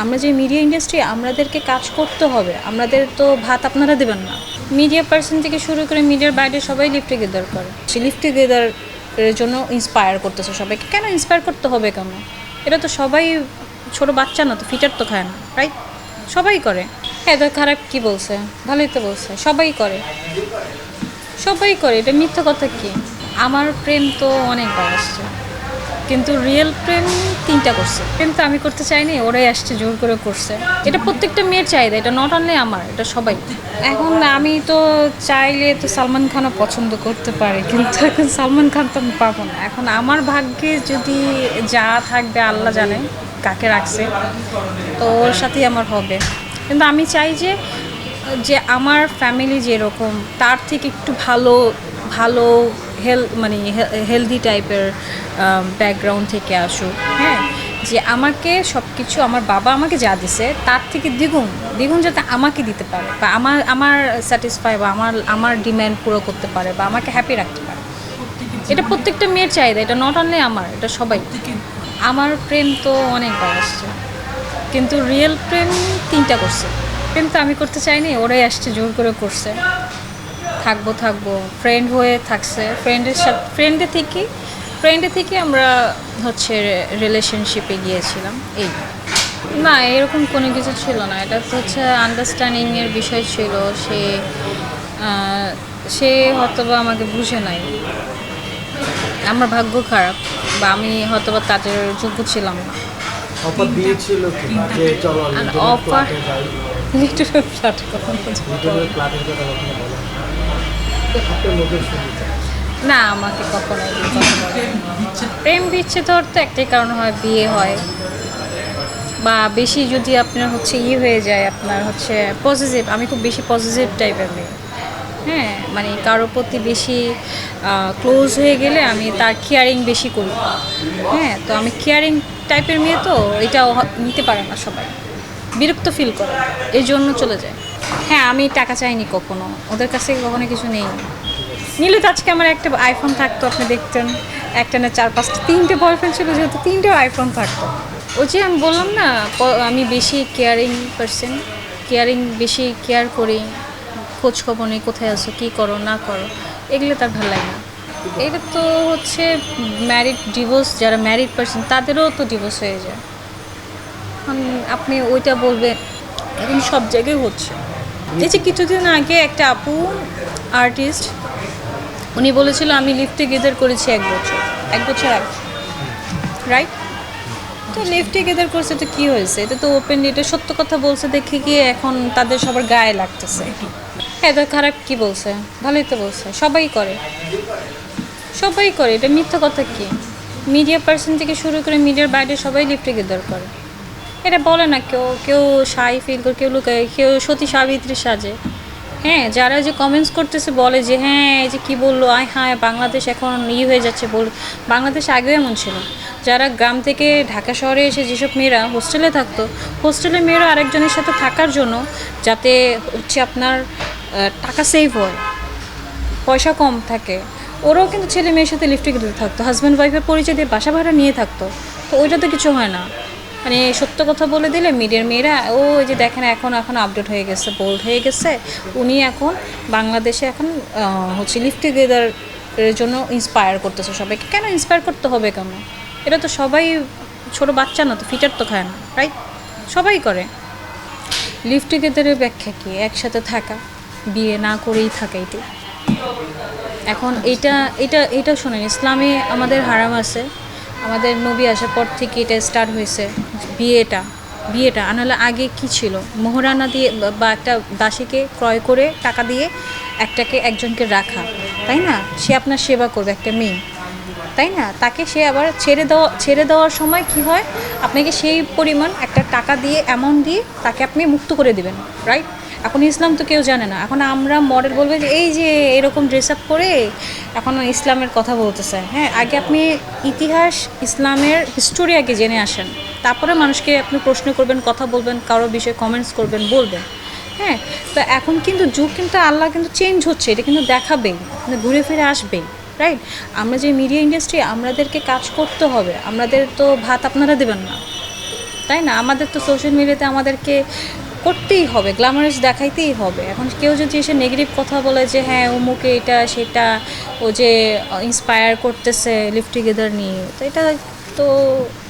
আমরা যে media industry আমাদেরকে কাজ করতে হবে, আমাদের তো ভাত আপনারা দেবেন না। মিডিয়া পার্সন থেকে শুরু করে মিডিয়ার বাইরে সবাই লিভ টুগেদার করে, সে লিভ টুগেদার এর জন্য ইন্সপায়ার করতেছে সবাইকে। কেন ইন্সপায়ার করতে হবে কেন? এটা তো সবাই, ছোট বাচ্চা না তো, ফিটার তো খায় না, রাইট? সবাই করে। হ্যাঁ, তো খারাপ কি বলছে? ভালোই তো বলছে, সবাই করে, সবাই করে, এটা মিথ্যা কথা কি? আমার প্রেম তো অনেকবার আসছে, কিন্তু রিয়েল প্রেম 3টা করছে। প্রেম তো আমি করতে চাইনি, ওরাই আসছে জোর করে করছে। এটা প্রত্যেকটা মেয়ের চাহিদা, এটা নট অনলি আমার, এটা সবাই। এখন আমি তো চাইলে তো সালমান খানও পছন্দ করতে পারি, কিন্তু এখন সালমান খান তো আমি পাবো না। এখন আমার ভাগ্যে যদি যা থাকবে আল্লাহ জানে কাকে রাখছে, তো ওর সাথেই আমার হবে। কিন্তু আমি চাই যে যে আমার ফ্যামিলি যেরকম, তার থেকে একটু ভালো ভালো মানে হেলদি টাইপের ব্যাকগ্রাউন্ড থেকে আসুক। হ্যাঁ, যে আমাকে সব কিছু আমার বাবা আমাকে যা দিছে তার থেকে দ্বিগুণ দ্বিগুণ যাতে আমাকে দিতে পারে, বা আমার আমার স্যাটিসফাই, বা আমার আমার ডিম্যান্ড পুরো করতে পারে, বা আমাকে হ্যাপি রাখতে পারে। এটা প্রত্যেকটা মেয়ের চাহিদা, এটা নট অনলি আমার, এটা সবাই। আমার প্রেম তো অনেকবার আসছে, কিন্তু রিয়েল প্রেম 3টা করছে। প্রেম তো আমি করতে চাইনি, ওরাই আসছে জোর করে করছে। থাকবো থাকবো ফ্রেন্ড হয়ে থাকছে, ফ্রেন্ডের সাথে ফ্রেন্ডে থেকে আমরা হচ্ছে রিলেশনশিপে গিয়েছিলাম। এই না, এরকম কোনো কিছু ছিল না, এটা তো হচ্ছে আন্ডারস্ট্যান্ডিংয়ের বিষয় ছিল। আহ, সে হয়তোবা আমাকে বুঝে নাই, আমার ভাগ্য খারাপ, বা আমি হয়তোবা তাদের যোগ্য ছিলাম না। অফার দিয়েছিল কিনা যে চলো আর লিটনের অফার ফ্ল্যাটে যাই, লিটল ফ্ল্যাট কখন লিটনের ফ্ল্যাটের কথা কখনো বলো না, আপনার মুখে শুনতে না, আমাকে কখনো এই কথা বলে না। প্রেম বিচ্ছেদ হওয়ার তো একটাই কারণ হয়, বিয়ে হয়, বা বেশি যদি আপনার হচ্ছে হয়ে যায়, আপনার হচ্ছে পজিটিভ। আমি খুব বেশি পজিটিভ টাইপের মেয়ে। হ্যাঁ, মানে কারোর প্রতি বেশি ক্লোজ হয়ে গেলে আমি তার কেয়ারিং বেশি করি। হ্যাঁ, তো আমি কেয়ারিং টাইপের মেয়ে, তো এটাও নিতে পারে না সবাই, বিরক্ত ফিল করে, এই জন্য চলে যায়। হ্যাঁ, আমি টাকা চাইনি কখনো, ওদের কাছে কখনো কিছু নেই। নিলে তো আজকে আমার একটা আইফোন থাকতো, আপনি দেখতেন। একটা না, 4-5টা, 3টে বয়ফ্রেন্ড ছিল, যেহেতু 3টেও আইফোন থাকতো। ওই যে আমি বললাম না, আমি বেশি কেয়ারিং পারসন, বেশি কেয়ার করি, খোঁজ খবর নেই, কোথায় আছো, কী করো না করো, এগুলো তার ভালো লাগে না। এটা তো হচ্ছে ম্যারিড ডিভোর্স, যারা ম্যারিড পারসন তাদেরও তো ডিভোর্স হয়ে যায়। আপনি ওইটা বলবেন, এখন সব জায়গায় হচ্ছে। এই যে কিছুদিন আগে একটা আপু আর্টিস্ট, উনি বলেছিল আমি লিভ টুগেদার করেছি 1 বছর, 1 বছর আগে, রাইট? তো লিভ টুগেদার করছে তো কী হয়েছে? এটা তো ওপেনলি, এটা সত্য কথা বলছে দেখে গিয়ে এখন তাদের সবার গায়ে লাগতেছে। হ্যাঁ, তো খারাপ কি বলছে? ভালোই তো বলছে, সবাই করে, সবাই করে, এটা মিথ্যা কথা কি? মিডিয়া পার্সন থেকে শুরু করে মিডিয়ার বাইরে সবাই লিভ টুগেদার করে। এটা বলে না কেউ, কেউ শাই ফিল করে, কেউ লুকায়, কেউ সতী সাবিত্রী সাজে। হ্যাঁ, যারা যে কমেন্টস করতেছে বলে যে হ্যাঁ এই যে কী বললো, আয় হ্যাঁ বাংলাদেশ এখন হয়ে যাচ্ছে, বাংলাদেশ আগেও এমন ছিল। যারা গ্রাম থেকে ঢাকা শহরে এসে যেসব মেয়েরা হোস্টেলে থাকতো, হোস্টেলের মেয়েরা আরেকজনের সাথে থাকার জন্য, যাতে হচ্ছে আপনার টাকা সেভ হয়, পয়সা কম থাকে, ওরাও কিন্তু ছেলে মেয়ের সাথে লিভ টুগেদার থাকতো, হাজব্যান্ড ওয়াইফের পরিচয় দিয়ে বাসা ভাড়া নিয়ে থাকতো। তো ওইটা তো কিছু হয় না। মানে সত্য কথা বলে দিলে মিডিয়ার মেয়েরা, ও এই যে দেখেন এখন এখন আপডেট হয়ে গেছে, বোল্ড হয়ে গেছে, উনি এখন বাংলাদেশে এখন হচ্ছে লিভ টুগেদার এর জন্য ইন্সপায়ার করতেছে সবাইকে। কেন ইন্সপায়ার করতে হবে কেন? এটা তো সবাই, ছোট বাচ্চা না তো, ফিটার তো খায় না, রাইট? সবাই করে। লিভ টুগেদারের ব্যাখ্যা কি? একসাথে থাকা, বিয়ে না করেই থাকা। এটাই এখন, এটা এটা এটা শোনেন, ইসলামে আমাদের হারাম আছে, আমাদের নবী আসার পর থেকে এটা স্টার্ট হয়েছে। বিয়েটা বিয়েটা আনালে আগে কি ছিল? মোহরানা দিয়ে বা একটা দাসীকে ক্রয় করে টাকা দিয়ে একজনকে রাখা, তাই না? সে আপনার সেবা করবে, একটা মেয়ে, তাই না? তাকে সে আবার ছেড়ে দেওয়ার সময় কি হয়, আপনাকে সেই পরিমাণ একটা টাকা দিয়ে, অ্যামাউন্ট দিয়ে তাকে আপনি মুক্ত করে দেবেন, রাইট? এখন ইসলাম তো কেউ জানে না, এখন আমরা মডেল বলবে যে এই যে এরকম ড্রেস আপ করে এখন ইসলামের কথা বলতেছে। হ্যাঁ, আগে আপনি ইতিহাস, ইসলামের হিস্টোরি আগে জেনে আসেন, তারপরে মানুষকে আপনি প্রশ্ন করবেন, কথা বলবেন, কারো বিষয়ে কমেন্টস করবেন, বলবেন। হ্যাঁ, তো এখন কিন্তু যুগ কিন্তু আল্লাহ কিন্তু চেঞ্জ হচ্ছে, এটা কিন্তু দেখাবেই, ঘুরে ফিরে আসবেই, রাইট? আমরা যে মিডিয়া ইন্ডাস্ট্রি আমাদেরকে কাজ করতে হবে, আমাদের তো ভাত আপনারা দেবেন না। তাই না? আমাদের তো সোশ্যাল মিডিয়াতে আমাদেরকে করতেই হবে, গ্ল্যামারাস দেখাইতেই হবে। এখন কেউ যদি এসে নেগেটিভ কথা বলে যে হ্যাঁ অমুকে এটা সেটা, ও যে ইন্সপায়ার করতেছে লিভ টুগেদার নিয়ে, তো এটা তো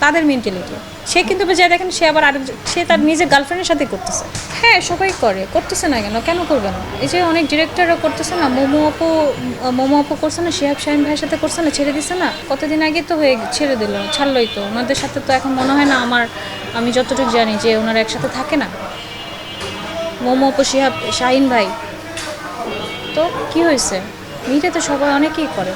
তাদের মেন্টালিটি। সে কিন্তু যা দেখেন সে আবার সে তার নিজের গার্লফ্রেন্ডের সাথে করতেছে। হ্যাঁ সবাই করতেছে না কেন, কেন করবে না? এই যে অনেক ডিরেক্টররা করতেছে না, মোমো আপু করছে না, শিহাব শাহিন ভাইয়ের সাথে করছে না, ছেড়ে দিছে না, কতদিন আগে তো ছেড়ে দিল, ছাড়লই তো। ওনাদের সাথে তো এখন মনে হয় না আমি যতটুকু জানি যে ওনারা একসাথে থাকে না, মোমো আপু শাহিন ভাই। তো কি হয়েছে? মিডিয়া তো সবাই অনেকেই করে।